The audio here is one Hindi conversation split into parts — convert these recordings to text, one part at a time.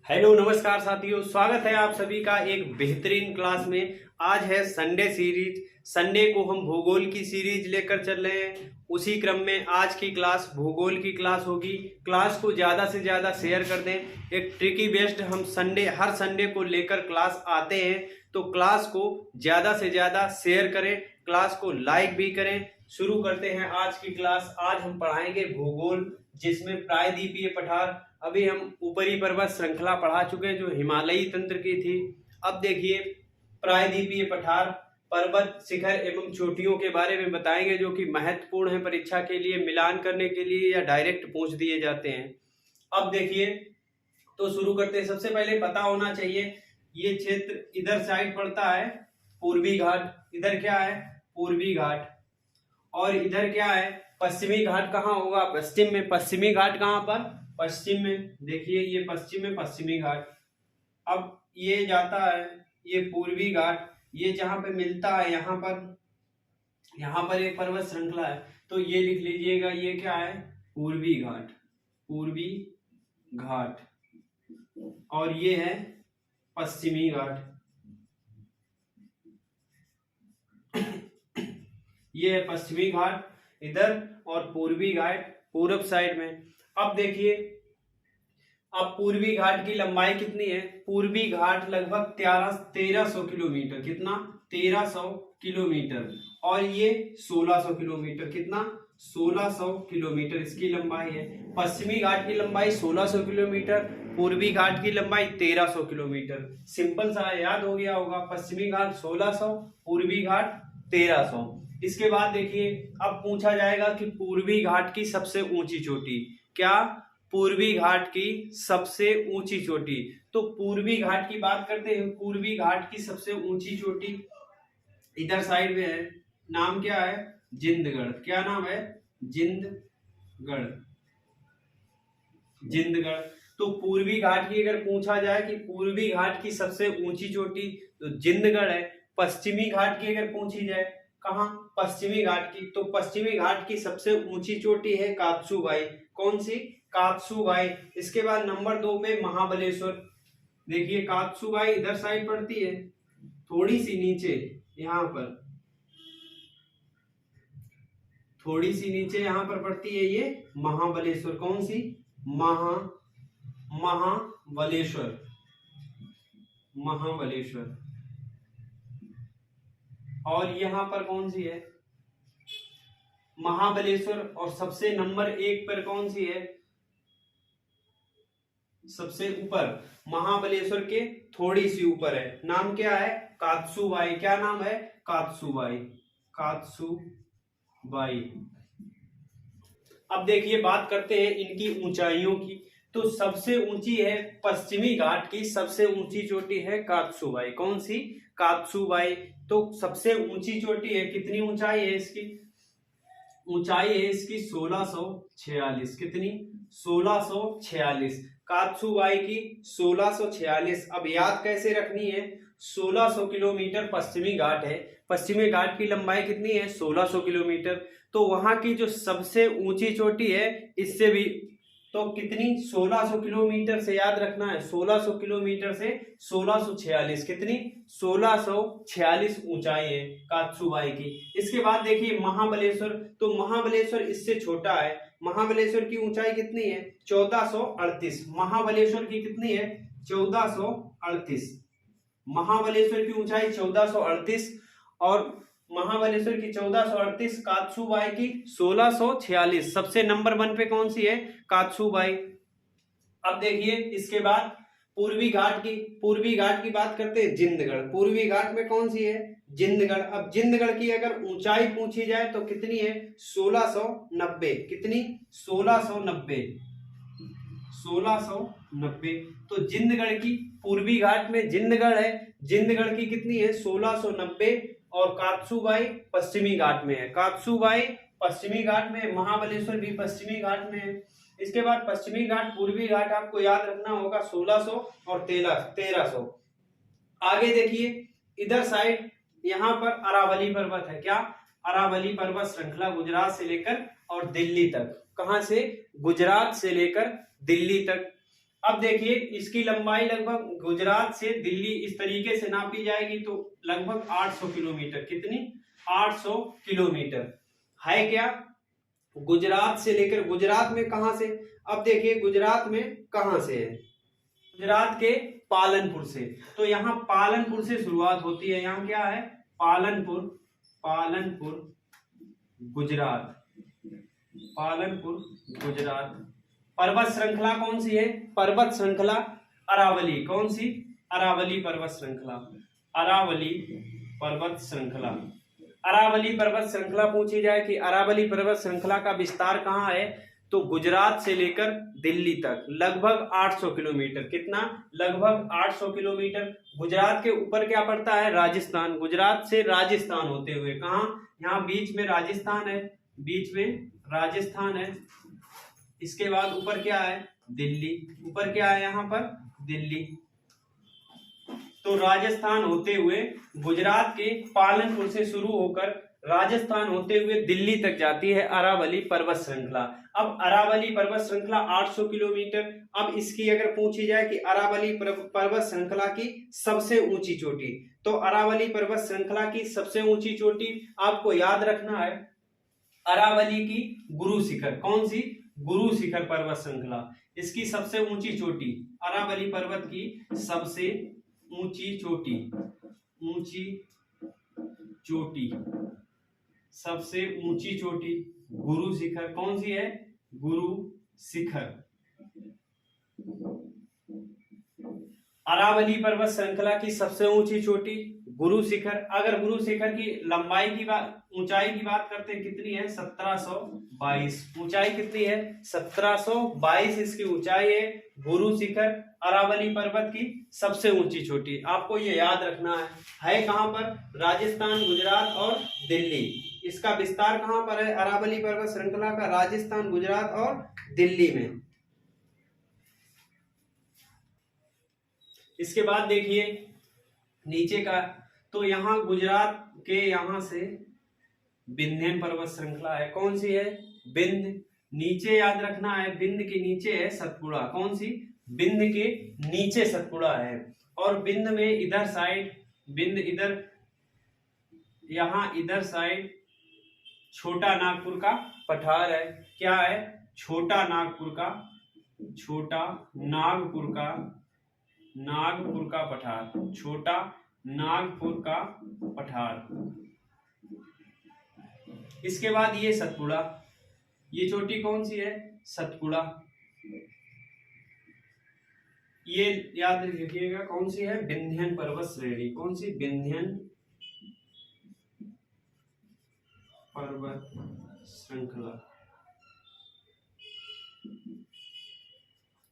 हेलो नमस्कार साथियों, स्वागत है आप सभी का एक बेहतरीन क्लास में। आज है संडे सीरीज। संडे को हम भूगोल की सीरीज लेकर चल रहे हैं। उसी क्रम में आज की क्लास भूगोल की क्लास होगी। क्लास को ज़्यादा से ज़्यादा शेयर कर दें। एक ट्रिकी बेस्ड हम हर संडे को लेकर क्लास आते हैं, तो क्लास को ज़्यादा से ज़्यादा शेयर करें, क्लास को लाइक भी करें। शुरू करते हैं आज की क्लास। आज हम पढ़ाएंगे भूगोल, जिसमें प्रायद्वीपीय पठार, अभी हम ऊपरी पर्वत श्रृंखला पढ़ा चुके हैं जो हिमालयी तंत्र की थी। अब देखिए प्रायद्वीपीय पठार, पर्वत, शिखर एवं चोटियों के बारे में बताएंगे, जो कि महत्वपूर्ण है परीक्षा के लिए, मिलान करने के लिए या डायरेक्ट पूछ दिए जाते हैं। अब देखिए, तो शुरू करते हैं। सबसे पहले पता होना चाहिए ये क्षेत्र इधर साइड पड़ता है पूर्वी घाट। इधर क्या है? पूर्वी घाट। और इधर क्या है? पश्चिमी घाट। कहाँ होगा? पश्चिम में। पश्चिमी घाट कहाँ पर? पश्चिम में। देखिए ये पश्चिम में पश्चिमी घाट। अब ये जाता है, ये पूर्वी घाट। ये जहां पे मिलता है यहाँ पर एक पर्वत श्रृंखला है, तो ये लिख लीजिएगा, ये क्या है? पूर्वी घाट। पूर्वी घाट। और ये है पश्चिमी घाट। ये है पश्चिमी घाट इधर, और पूर्वी घाट पूरब साइड में। अब देखिए, अब पूर्वी घाट की लंबाई कितनी है? पूर्वी घाट लगभग 1300 किलोमीटर। कितना? 1300 किलोमीटर। और ये 1600 किलोमीटर। कितना? 1600 किलोमीटर इसकी लंबाई है। पश्चिमी घाट की लंबाई 1600 किलोमीटर, पूर्वी घाट की लंबाई 1300 किलोमीटर। सिंपल सा याद हो गया होगा। पश्चिमी घाट 1600, पूर्वी घाट 1300। इसके बाद देखिए, अब पूछा जाएगा कि पूर्वी घाट की सबसे ऊंची चोटी क्या? पूर्वी घाट की सबसे ऊंची चोटी। तो पूर्वी घाट की बात करते हैं। पूर्वी घाट की सबसे ऊंची चोटी इधर साइड में है। नाम क्या है? जिंदगढ़। क्या नाम है? जिंदगढ़। जिंदगढ़। तो पूर्वी घाट की अगर पूछा जाए कि पूर्वी घाट की सबसे ऊंची चोटी, तो जिंदगढ़ है। पश्चिमी घाट की अगर पूछी जाए, कहाँ? पश्चिमी घाट की, तो पश्चिमी घाट की सबसे ऊंची चोटी है कात्सुबाई। कौन सी? कात्सुबाई। इसके बाद नंबर 2 पे महाबलेश्वर। देखिए कात्सुबाई इधर साइड पड़ती है, थोड़ी सी नीचे यहाँ पर, थोड़ी सी नीचे यहाँ पर पड़ती है ये महाबलेश्वर। कौन सी? महाबलेश्वर। महाबलेश्वर। और यहाँ पर कौन सी है? महाबलेश्वर। और सबसे नंबर 1 पर कौन सी है? सबसे ऊपर महाबलेश्वर के थोड़ी सी ऊपर है। नाम क्या है? कात्सुबाई। क्या नाम है? कात्सुबाई। कात्सुबाई। अब देखिए, बात करते हैं इनकी ऊंचाइयों की। तो सबसे ऊंची है पश्चिमी घाट की सबसे ऊंची चोटी है कात्सुबाई। कौन सी? कात्सुबाई। तो सबसे ऊंची चोटी है। कितनी ऊंचाई है इसकी? ऊंचाई है इसकी 1646। कितनी? 1646। कात्सुबाई की 1646। अब याद कैसे रखनी है? 1600 किलोमीटर पश्चिमी घाट है। पश्चिमी घाट की लंबाई कितनी है? 1600 किलोमीटर। तो वहां की जो सबसे ऊंची चोटी है, इससे भी तो कितनी? 1600 किलोमीटर से याद रखना है। 1600 किलोमीटर से 1646। कितनी? 1646 ऊंचाई है कात्सुबाई की। इसके बाद देखिए महाबलेश्वर। तो महाबलेश्वर इससे छोटा है। महाबलेश्वर की ऊंचाई कितनी है? 1438। महाबलेश्वर की कितनी है? 1438। महाबलेश्वर की ऊंचाई 1438, और महाबलेश्वर की 1438, कात्सुबाई की 1646। सबसे नंबर 1 पे कौन सी है? कात्सुबाई। अब देखिए, इसके बाद पूर्वी घाट की बात करते हैं। जिंदगढ़। पूर्वी घाट में कौन सी है? जिंदगढ़। अब जिंदगढ़ की अगर ऊंचाई पूछी जाए तो कितनी है? 1690। कितनी? 1690। 1690। तो जिंदगढ़ की, पूर्वी घाट में जिंदगढ़ है, जिंदगढ़ की कितनी है? 1690। और कात्सुबाई पश्चिमी घाट में है। कात्सुबाई पश्चिमी घाट में, महाबलेश्वर भी पश्चिमी घाट में है। इसके बाद पश्चिमी घाट, पूर्वी घाट आपको याद रखना होगा 1600 और 1300। आगे देखिए, इधर साइड यहाँ पर अरावली पर्वत है। क्या? अरावली पर्वत श्रृंखला गुजरात से लेकर और दिल्ली तक। कहां से? गुजरात से लेकर दिल्ली तक। अब देखिए इसकी लंबाई लगभग गुजरात से दिल्ली इस तरीके से नापी जाएगी तो लगभग 800 किलोमीटर। कितनी? 800 किलोमीटर है। क्या गुजरात से लेकर, गुजरात में कहां से? अब देखिए गुजरात में कहां से है? गुजरात के पालनपुर से। तो यहाँ पालनपुर से शुरुआत होती है। यहाँ क्या है? पालनपुर, पालनपुर गुजरात, पालनपुर गुजरात। पर्वत श्रृंखला कौन सी है? पर्वत श्रृंखला अरावली। कौन सी? अरावली पर्वत श्रृंखला, अरावली पर्वत श्रृंखला। अरावली पर्वत श्रृंखला पूछी जाए कि अरावली पर्वत श्रृंखला का विस्तार कहाँ है, तो गुजरात से लेकर दिल्ली तक लगभग 800 किलोमीटर। कितना? लगभग 800 किलोमीटर। गुजरात के ऊपर क्या पड़ता है? राजस्थान। गुजरात से राजस्थान होते हुए कहाँ? यहाँ बीच में राजस्थान है, बीच में राजस्थान है। इसके बाद ऊपर क्या है? दिल्ली। ऊपर क्या है यहाँ पर? दिल्ली। तो राजस्थान होते हुए गुजरात के पालनपुर से शुरू होकर राजस्थान होते हुए दिल्ली तक जाती है अरावली पर्वत श्रृंखला। अब अरावली पर्वत श्रृंखला 800 किलोमीटर। अब इसकी अगर पूछी जाए कि अरावली पर्वत श्रृंखला की सबसे ऊंची चोटी, तो अरावली पर्वत श्रृंखला की सबसे ऊंची चोटी आपको याद रखना है अरावली की गुरु शिखर। कौन सी? गुरु शिखर पर्वत श्रृंखला। इसकी सबसे ऊंची चोटी, अरावली पर्वत की सबसे ऊंची चोटी, ऊंची चोटी, सबसे ऊंची चोटी गुरु शिखर। कौन सी है? गुरु शिखर। अरावली पर्वत श्रृंखला की सबसे ऊंची चोटी गुरु शिखर। अगर गुरु शिखर की लंबाई की बात, ऊंचाई की बात करते हैं, कितनी है? 1722। ऊंचाई कितनी है? 1722 इसकी ऊंचाई है। गुरु शिखर अरावली पर्वत की सबसे ऊंची चोटी। आपको ये याद रखना है कहां पर? राजस्थान, गुजरात और दिल्ली। इसका विस्तार कहां पर है? अरावली पर्वत श्रृंखला का राजस्थान, गुजरात और दिल्ली में। इसके बाद देखिए नीचे का, तो यहाँ गुजरात के यहाँ से विंध्य पर्वत श्रृंखला है। कौन सी है? विंध्य। नीचे याद रखना है, विंध्य के नीचे है सतपुड़ा। कौन सी? विंध्य के नीचे सतपुड़ा है। और विंध्य में इधर साइड, विंध्य इधर, यहाँ इधर साइड छोटा नागपुर का पठार है। क्या है? छोटा नागपुर का, छोटा नागपुर का, नागपुर का पठार, छोटा नागपुर का पठार। इसके बाद ये सतपुड़ा, ये चोटी कौन सी है? सतपुड़ा। ये याद रखिएगा कौन सी है? विंध्यन पर्वत श्रेणी। कौन सी? विंध्यन पर्वत श्रृंखला।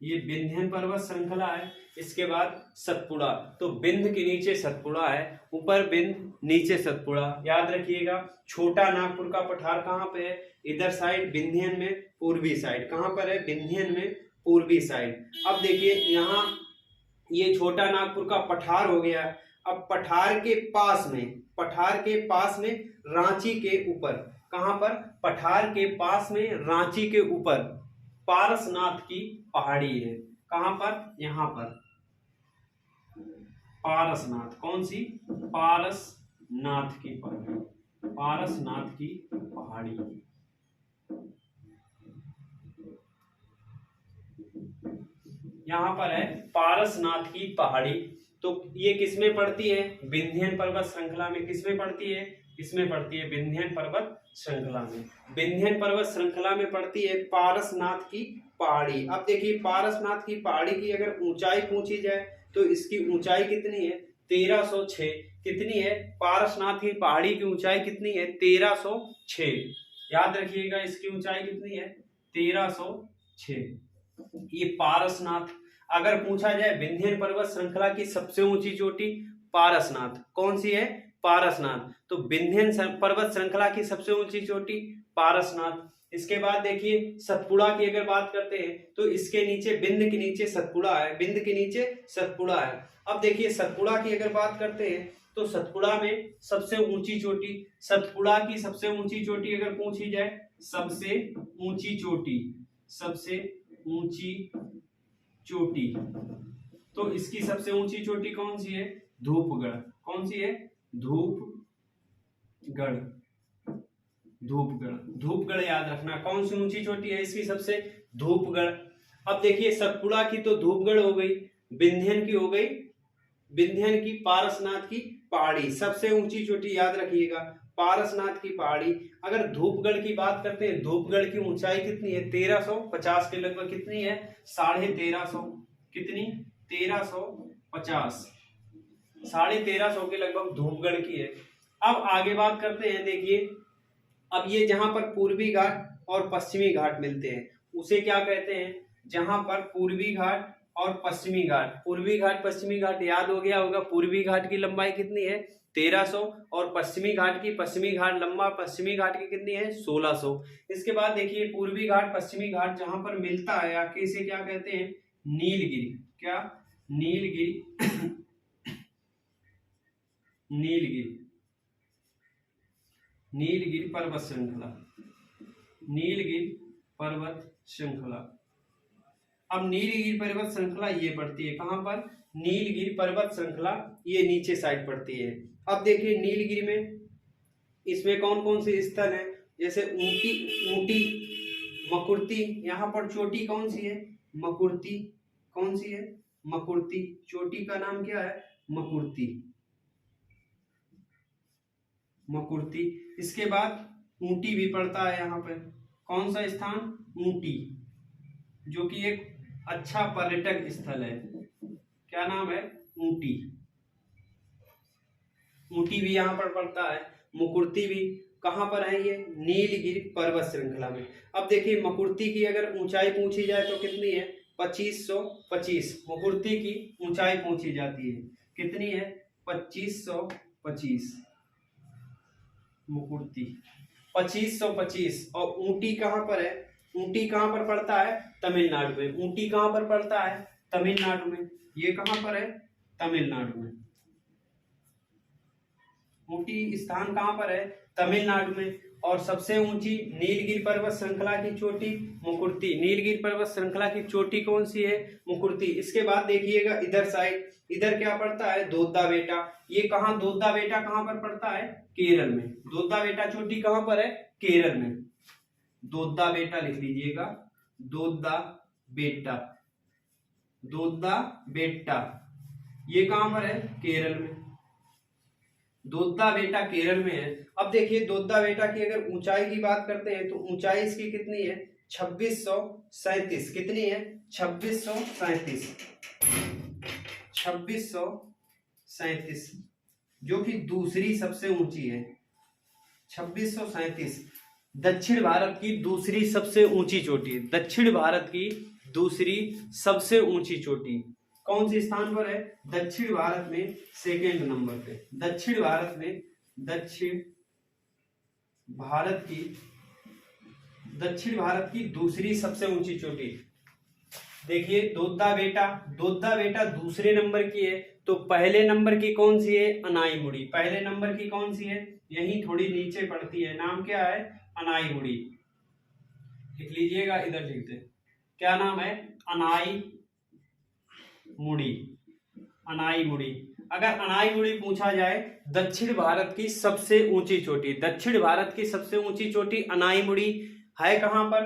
ये विंध्यन पर्वत श्रृंखला है। इसके बाद सतपुड़ा, तो विंध्य के नीचे सतपुड़ा है, ऊपर विंध्य, नीचे सतपुड़ा। याद रखिएगा। छोटा नागपुर का पठार कहाँ पे है? इधर साइड विंध्यन में पूर्वी साइड। कहाँ पर है? विंध्यन में पूर्वी साइड। अब देखिए यहाँ ये छोटा नागपुर का पठार हो गया। अब पठार के पास में, पठार के पास में रांची के ऊपर, कहाँ पर? पठार के पास में रांची के ऊपर पारसनाथ की पहाड़ी है। कहाँ पर? यहाँ पर पारसनाथ। कौन सी? पारसनाथ की पहाड़ी, पारसनाथ की पहाड़ी। यहाँ पर है पारसनाथ की पहाड़ी। तो ये किसमें पड़ती है? विंध्यन पर्वत श्रृंखला में। किसमें पड़ती है? इसमें पड़ती है विंध्यन पर्वत श्रृंखला में। विंध्यन पर्वत श्रृंखला में पड़ती है पारसनाथ की पहाड़ी। अब देखिए पारसनाथ की पहाड़ी की अगर ऊंचाई पूछी जाए तो इसकी ऊंचाई कितनी है? 1306। कितनी है? पारसनाथ की पहाड़ी की ऊंचाई कितनी है? 1306। याद रखिएगा इसकी ऊंचाई कितनी है? 1306। ये पारसनाथ। अगर पूछा जाए विंध्यन पर्वत श्रृंखला की सबसे ऊंची चोटी पारसनाथ, कौन सी है? पारसनाथ। तो विंध्यन पर्वत श्रृंखला की सबसे ऊंची चोटी पारसनाथ। इसके बाद देखिए सतपुड़ा की अगर बात करते हैं तो इसके नीचे, विंध्य के नीचे सतपुड़ा है, विंध्य के नीचे सतपुड़ा है। अब देखिए सतपुड़ा की अगर बात करते हैं तो सतपुड़ा में सबसे ऊंची चोटी, सतपुड़ा की सबसे ऊंची चोटी अगर पूछी जाए, सबसे ऊंची चोटी, सबसे ऊंची चोटी। तो इसकी सबसे ऊंची चोटी कौन सी है? धूपगढ़। कौन सी है? धूपगढ़। धूपगढ़, धूपगढ़ याद रखना। कौन सी ऊंची चोटी है इसकी सबसे? धूपगढ़। अब देखिए सतपुड़ा की तो धूपगढ़ हो गई, विंध्यन की हो गई, विंध्यन की पारसनाथ की पहाड़ी। सबसे ऊंची चोटी याद रखिएगा पारसनाथ की पहाड़ी। अगर धूपगढ़ की बात करते हैं, धूपगढ़ की ऊंचाई कितनी है? 1350 के लगभग। कितनी है? 1350। कितनी? 1350, 1350 के लगभग धूपगढ़ की है। अब आगे बात करते हैं। देखिए अब ये जहां पर पूर्वी घाट और पश्चिमी घाट मिलते हैं उसे क्या कहते हैं? जहां पर पूर्वी घाट और पश्चिमी घाट, पूर्वी घाट पश्चिमी घाट याद हो गया होगा। पूर्वी घाट की लंबाई कितनी है? 1300 और पश्चिमी घाट की, पश्चिमी घाट लंबा पश्चिमी घाट की कितनी है? 1600। इसके बाद देखिए पूर्वी घाट पश्चिमी घाट जहां पर मिलता है आके इसे क्या कहते हैं? नीलगिरी। क्या? नीलगिरी। नीलगिरी, नीलगिरी पर्वत श्रृंखला, नीलगिरी पर्वत श्रृंखला। अब नीलगिरी पर्वत श्रृंखला ये पड़ती है कहां पर? नीलगिरी पर्वत श्रृंखला ये नीचे साइड पड़ती है। अब देखिए नीलगिरी में इसमें कौन कौन से स्थल हैं? जैसे ऊटी, ऊटी, मकुर्ती। यहाँ पर चोटी कौन सी है? मकुर्ती। कौन सी है? मकुर्ती। चोटी का नाम क्या है? मकुर्ती। मकुर्ती। इसके बाद ऊटी भी पड़ता है यहाँ पे। कौन सा स्थान? ऊटी, जो कि एक अच्छा पर्यटक स्थल है। क्या नाम है? ऊटी। ऊटी भी यहाँ पर पड़ता है। मुकुर्ती भी कहाँ पर है? ये नीलगिरी पर्वत श्रृंखला में। अब देखिए मकुर्ती की अगर ऊंचाई पूछी जाए तो कितनी है? 2525। मुकुर्ती की ऊंचाई पूछी जाती है, कितनी है? 2525। मुकुर्ती 2525। और ऊटी कहाँ पर है? ऊटी कहाँ पर पड़ता है? तमिलनाडु में। ऊटी कहाँ पर पड़ता है? तमिलनाडु में। ये कहाँ पर है? तमिलनाडु में। ऊटी स्थान कहाँ पर है? तमिलनाडु में। और सबसे ऊंची नीलगिरी पर्वत श्रृंखला की चोटी मुकुर्ती। नीलगिरी पर्वत श्रृंखला की चोटी कौन सी है? मुकुर्ती। इसके बाद देखिएगा इधर साइड, इधर क्या पड़ता है? दोद्दा बेटा। ये कहाँ? दोद्दा बेटा कहाँ पर पड़ता है? केरल में। दोद्दा बेटा चोटी कहाँ पर है? केरल में। दोद्दा बेटा लिख लीजिएगा, दोद्दा बेटा। दोद्दा बेटा ये कहां पर है? केरल में। दोद्दा बेटा केरल में है। अब देखिए दोद्दा बेटा की अगर ऊंचाई की बात करते हैं तो ऊंचाई इसकी कितनी है? 2637। कितनी है? 2637। 2637 जो कि दूसरी सबसे ऊंची है। 2637 दक्षिण भारत की दूसरी सबसे ऊंची चोटी। दक्षिण भारत की दूसरी सबसे ऊंची चोटी कौन सी स्थान पर है? दक्षिण भारत में सेकेंड नंबर पे। दक्षिण भारत में, दक्षिण भारत की दूसरी सबसे ऊंची चोटी। देखिए दोद्दा बेटा, दोद्दा बेटा दूसरे नंबर की है। तो पहले नंबर की कौन सी है? अनाईमुड़ी। पहले नंबर की कौन सी है? यही थोड़ी नीचे पड़ती है। नाम क्या है? अनाईमुड़ी। लिख लीजिएगा, इधर लिख दे। क्या नाम है? अनाईमुड़ी। अनाईमुड़ी। अगर अनाईमुड़ी पूछा जाए दक्षिण भारत की सबसे ऊंची चोटी, दक्षिण भारत की सबसे ऊंची चोटी अनाईमुड़ी है कहां पर?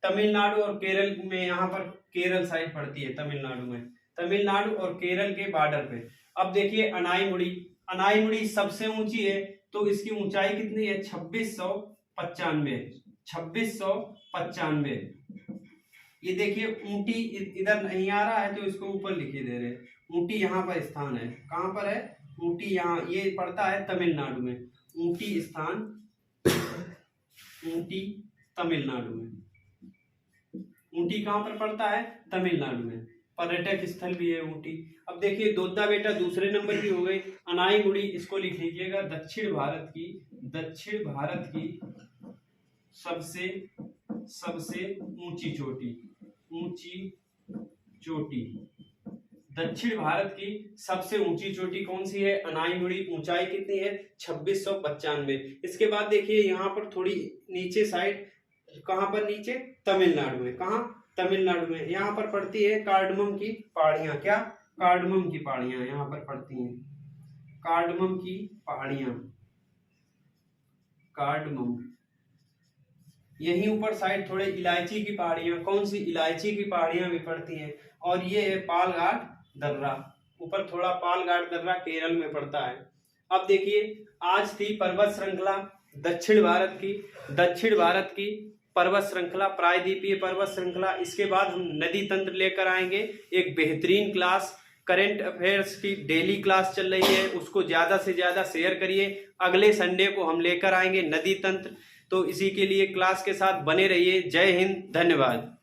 तमिलनाडु और केरल में। यहाँ पर केरल साइड पड़ती है तमिलनाडु में। तमिलनाडु और केरल के बॉर्डर पे। अब देखिए अनाईमुड़ी, अनाईमुड़ी सबसे ऊंची है तो इसकी ऊंचाई कितनी है? 2695। 2695। ये देखिए ऊटी इधर नहीं आ रहा है तो इसको ऊपर लिखे दे रहे हैं। ऊटी यहाँ पर स्थान है। कहाँ पर है? ऊटी यहाँ, ये पड़ता है तमिलनाडु में। ऊटी स्थान, ऊटी तमिलनाडु में। ऊटी कहाँ पर पड़ता है? तमिलनाडु में। पर्यटक स्थल भी है ऊटी। अब देखिए दोद्दा बेटा दूसरे नंबर की हो गई। अनाईमुड़ी इसको लिख लीजिएगा, दक्षिण भारत की सबसे ऊंची चोटी। ऊंची चोटी, दक्षिण भारत की सबसे ऊंची चोटी कौन सी है? अनाईमुड़ी। ऊंचाई कितनी है? 2695। इसके बाद देखिए यहाँ पर थोड़ी नीचे साइड, कहां पर? नीचे तमिलनाडु में। कहां? तमिलनाडु में। यहाँ पर पड़ती है कार्डमम की पहाड़ियाँ। क्या? कार्डमम की पहाड़ियाँ यहाँ पर पड़ती हैं, कार्डमम की पहाड़ियाँ, कार्डमम। यहीं ऊपर साइड थोड़े इलायची की पहाड़ियाँ, कौन सी? इलायची की पहाड़ियाँ भी पड़ती हैं। और ये है पालघाट दर्रा, ऊपर थोड़ा पालघाट दर्रा केरल में पड़ता है। अब देखिए, आज थी पर्वत श्रृंखला दक्षिण भारत की पर्वत श्रृंखला, प्रायद्वीपीय पर्वत श्रृंखला। इसके बाद हम नदी तंत्र लेकर आएंगे, एक बेहतरीन क्लास। करंट अफेयर्स की डेली क्लास चल रही है, उसको ज़्यादा से ज़्यादा शेयर करिए। अगले संडे को हम लेकर आएंगे नदी तंत्र, तो इसी के लिए क्लास के साथ बने रहिए। जय हिंद, धन्यवाद।